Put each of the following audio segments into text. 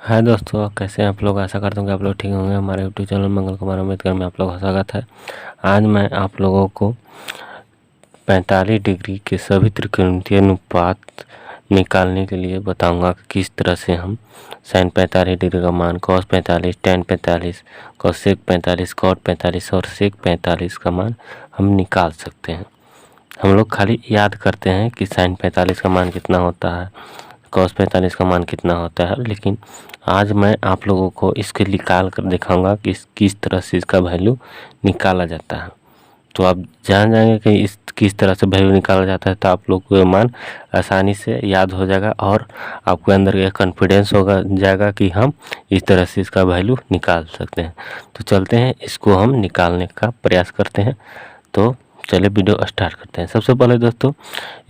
हाय दोस्तों, कैसे हैं आप लोग। आशा करता हूँ कि आप लोग ठीक होंगे। हमारे यूट्यूब चैनल मंगल कुमार अम्बेडकर में आप लोगों का स्वागत है। आज मैं आप लोगों को 45 डिग्री के सभी त्रिकोणीय अनुपात निकालने के लिए बताऊंगा कि किस तरह से हम sin 45 डिग्री का मान, cos 45, tan 45, cosec 45, cot 45 और sec 45 का मान हम निकाल सकते हैं। हम लोग खाली याद करते हैं कि sin 45 का मान कितना होता है, cos 45 का मान कितना होता है, लेकिन आज मैं आप लोगों को इसके निकाल कर दिखाऊंगा कि किस तरह से इसका वैल्यू निकाला जाता है। तो आप जान जाएंगे कि इस किस तरह से वैल्यू निकाला जाता है, तो आप लोग को ये मान आसानी से याद हो जाएगा और आपके अंदर यह कॉन्फिडेंस होगा जाएगा कि हम इस तरह से इसका वैल्यू निकाल सकते हैं। तो चलते हैं, इसको हम निकालने का प्रयास करते हैं। तो चलिए वीडियो स्टार्ट करते हैं। सबसे पहले दोस्तों,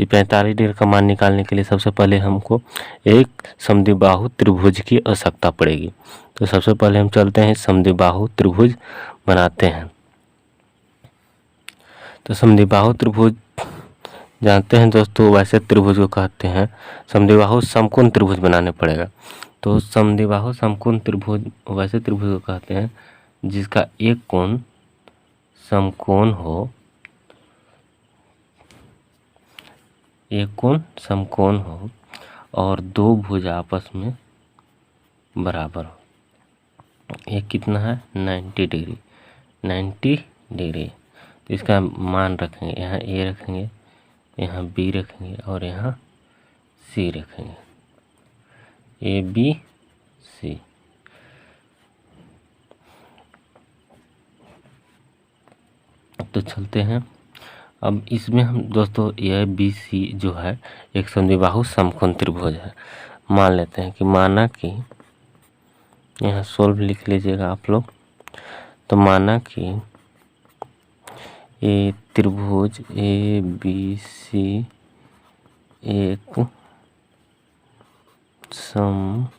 ये 45 डिग्री का मान निकालने के लिए सबसे पहले हमको एक समद्विबाहु त्रिभुज की आवश्यकता पड़ेगी। तो सबसे पहले हम चलते हैं समद्विबाहु त्रिभुज बनाते हैं। तो समद्विबाहु त्रिभुज जानते हैं दोस्तों, वैसे त्रिभुज को कहते हैं। समद्विबाहु समकोण त्रिभुज बनाने पड़ेगा। तो समद्विबाहु समकोण त्रिभुज वैसे त्रिभुज को कहते हैं जिसका एक कोण समकोण हो, एक कोण समकोण हो और दो भुज आपस में बराबर हो। एक कितना है 90 डिग्री, 90 डिग्री। तो इसका मान रखेंगे, यहाँ ए रखेंगे, यहाँ बी रखेंगे और यहाँ सी रखेंगे, ए बी सी। तो चलते हैं, अब इसमें हम दोस्तों ए बी सी जो है एक समद्विबाहु समकोण त्रिभुज है। मान लेते हैं कि माना कि यहाँ सोल्व लिख लीजिएगा आप लोग। तो माना कि ये त्रिभुज ए बी सी एक समद्विबाहु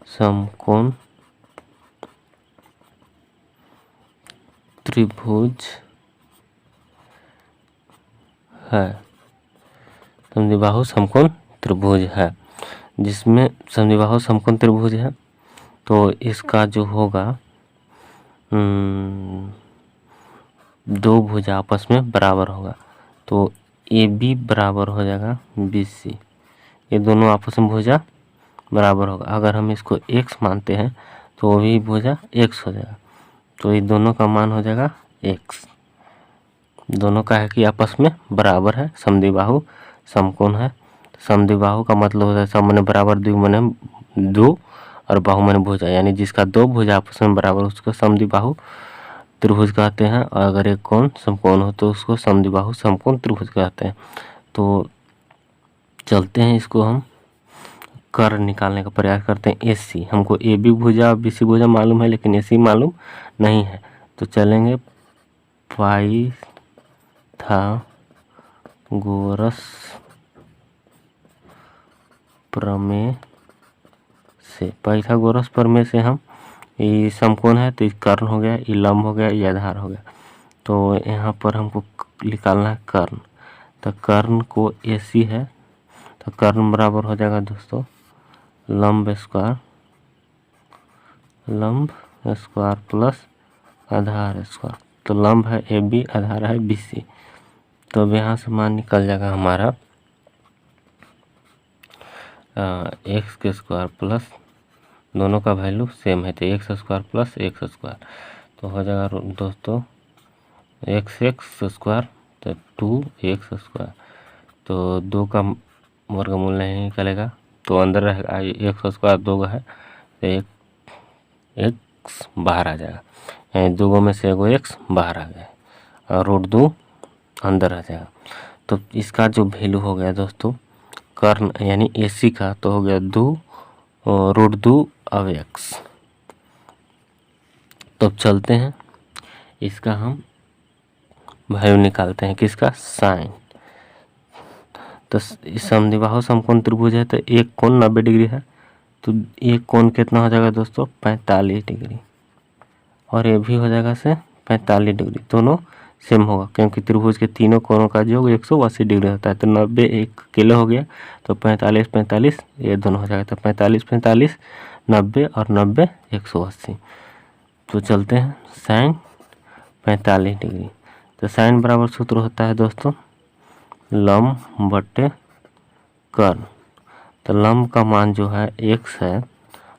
समकोण त्रिभुज है, समद्विबाहु समकोण त्रिभुज है। जिसमें समद्विबाहु समकोण त्रिभुज है तो इसका जो होगा दो भुजा आपस में बराबर होगा। तो ए बी बराबर हो जाएगा बी सी, ये दोनों आपस में भुजा बराबर होगा। अगर हम इसको x मानते हैं तो वो भी भुजा x हो जाएगा। तो ये दोनों का मान हो जाएगा x। दोनों का है कि आपस में बराबर है, समद्विबाहु समकोण है। समद्विबाहु का मतलब होता है सम माने बराबर, द्वि माने दो और बाहु माने भुजा, यानी जिसका दो भुजा आपस में बराबर उसको समद्विबाहु त्रिभुज कहते हैं। और अगर एक कोण समकोण हो तो उसको समद्विबाहु समकोण त्रिभुज कहते हैं। तो चलते हैं, इसको हम कर्ण निकालने का प्रयास करते हैं। AC हमको ए बी भुजा और बी सी भुजा मालूम है, लेकिन AC मालूम नहीं है। तो चलेंगे पाइथागोरस प्रमेय से। पाइथागोरस प्रमेय से हम ये समकोण है तो ये कर्ण हो गया, ये लंब हो गया, ये आधार हो गया। तो यहाँ पर हमको निकालना है कर्ण। तो कर्ण को AC है तो कर्ण बराबर हो जाएगा दोस्तों लंब स्क्वायर प्लस आधार स्क्वायर। तो लंब है AB, आधार है BC। तो अब यहाँ से मान निकल जाएगा हमारा एक्स के स्क्वायर प्लस, दोनों का वैल्यू सेम है तो x square plus x square. तो हो जाएगा दोस्तों एक्स स्क्वायर तो 2x स्क्वायर। तो दो का वर्गमूल नहीं निकलेगा तो अंदर रहेगा एक्स स्क्वायर, दो है तो एक एक्स बाहर आ जाएगा, यानी दो में से एगो एक्स बाहर आ गया और रूट 2 अंदर आ जाएगा। तो इसका जो वैल्यू हो गया दोस्तों कर्ण यानी AC का, तो हो गया 2 रूट 2 अब एक्स। तो अब चलते हैं, इसका हम वैल्यू निकालते हैं, किसका साइन। तो समद्विबाहु समकोण त्रिभुज है तो एक कोण 90 डिग्री है, तो एक कोण कितना हो जाएगा दोस्तों 45 डिग्री, और ये भी हो जाएगा से 45 डिग्री। दोनों सेम होगा, क्योंकि त्रिभुज के तीनों कोणों का योग 180 डिग्री होता है। तो 90 एक अकेले हो गया, तो 45 45 ये दोनों हो जाएगा। तो 45 45 90 और 90 180। तो चलते हैं साइन 45 डिग्री। तो साइन बराबर सूत्र होता है दोस्तों लंब बटे कर्ण। तो लंब का मान जो है x है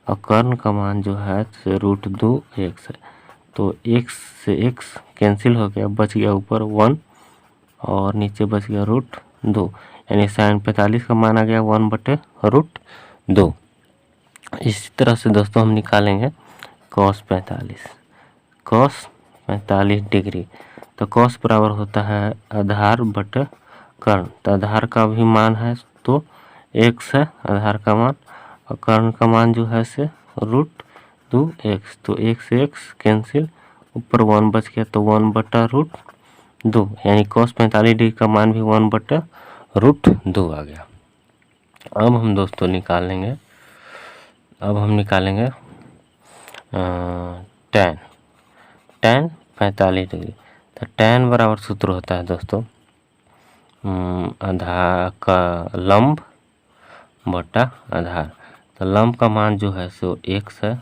और कर्ण का मान जो है √2x है। तो x से x कैंसिल हो गया, बच गया ऊपर 1 और नीचे बच गया √2, यानी साइन 45 का मान आ गया 1/√2। इसी तरह से दोस्तों हम निकालेंगे cos 45 डिग्री। तो cos बराबर होता है आधार बटे कर्ण। तो आधार का भी मान है तो x है आधार का मान, और कर्ण का मान जो है से √2x। तो x से x कैंसिल, ऊपर 1 बच गया तो 1/√2, यानी cos 45 डिग्री का मान भी 1/√2 आ गया। अब हम दोस्तों निकालेंगे tan 45 डिग्री। तो tan बराबर सूत्र होता है दोस्तों आधार का लंब बटा आधार। तो लंब का मान जो है सो x है,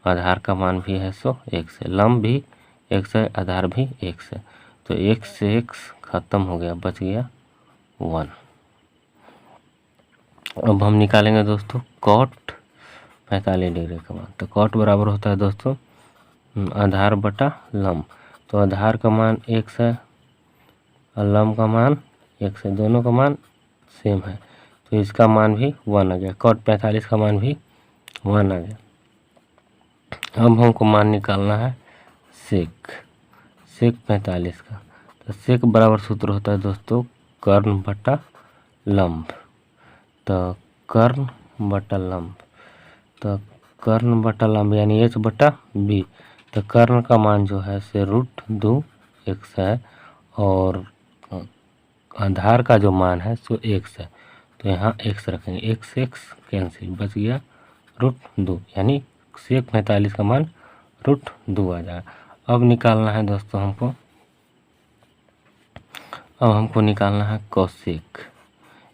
आधार का मान भी है सो x है, लंब भी x है आधार भी x है। तो x से x खत्म हो गया, बच गया 1। अब हम निकालेंगे दोस्तों cot 45 डिग्री का मान। तो cot बराबर होता है दोस्तों आधार बटा लंब। तो आधार का मान x है और लंब का मान x है, दोनों का मान सेम है, तो इसका मान भी 1 आ गया। cot 45 का मान भी 1 आ गया। अब हमको मान निकालना है sec 45 का। तो sec बराबर सूत्र होता है दोस्तों कर्ण बटा लंब। तो कर्ण बटा लंब, तो कर्ण बटा लंब यानी h बटा b। तो कर्ण का मान जो है से √2x है और आधार का जो मान है सो x है। तो यहाँ x रखेंगे, x से x कैंसिल, बच गया √2, यानी sec 45 का मान √2 आ जाएगा। अब निकालना है दोस्तों हमको निकालना है cosec।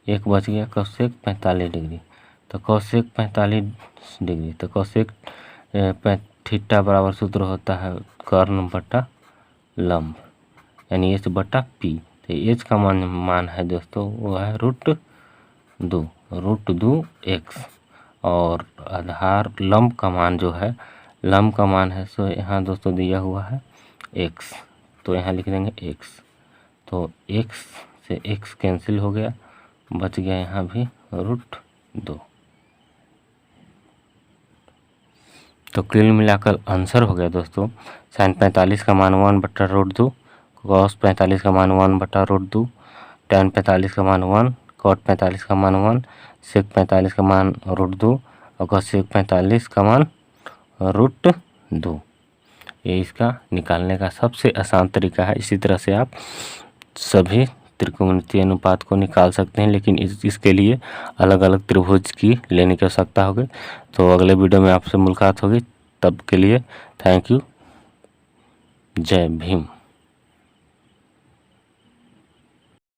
एक बच गया cosec 45 डिग्री। तो cosec 45 डिग्री, तो cosec थीटा बराबर सूत्र होता है कर्ण बटा लंब, यानी h बटा p। तो h का मान है दोस्तों वो है √2x, और आधार लंब का मान जो है, लंब का मान है सो यहाँ दोस्तों दिया हुआ है x, तो यहाँ लिख देंगे x। तो x से x कैंसिल हो गया, बच गया यहाँ भी √2। तो कुल मिलाकर आंसर हो गया दोस्तों साइन 45 का मान 1/√2, cos 45 का मान 1/√2, tan 45 का मान 1, cot 45 का मान 1, sec 45 का मान √2 और cosec 45 का मान √2। ये इसका निकालने का सबसे आसान तरीका है। इसी तरह से आप सभी त्रिकोणमितीय अनुपात को निकाल सकते हैं, लेकिन इसके लिए अलग अलग त्रिभुज की लेने की आवश्यकता होगी। तो अगले वीडियो में आपसे मुलाकात होगी, तब के लिए थैंक यू, जय भीम।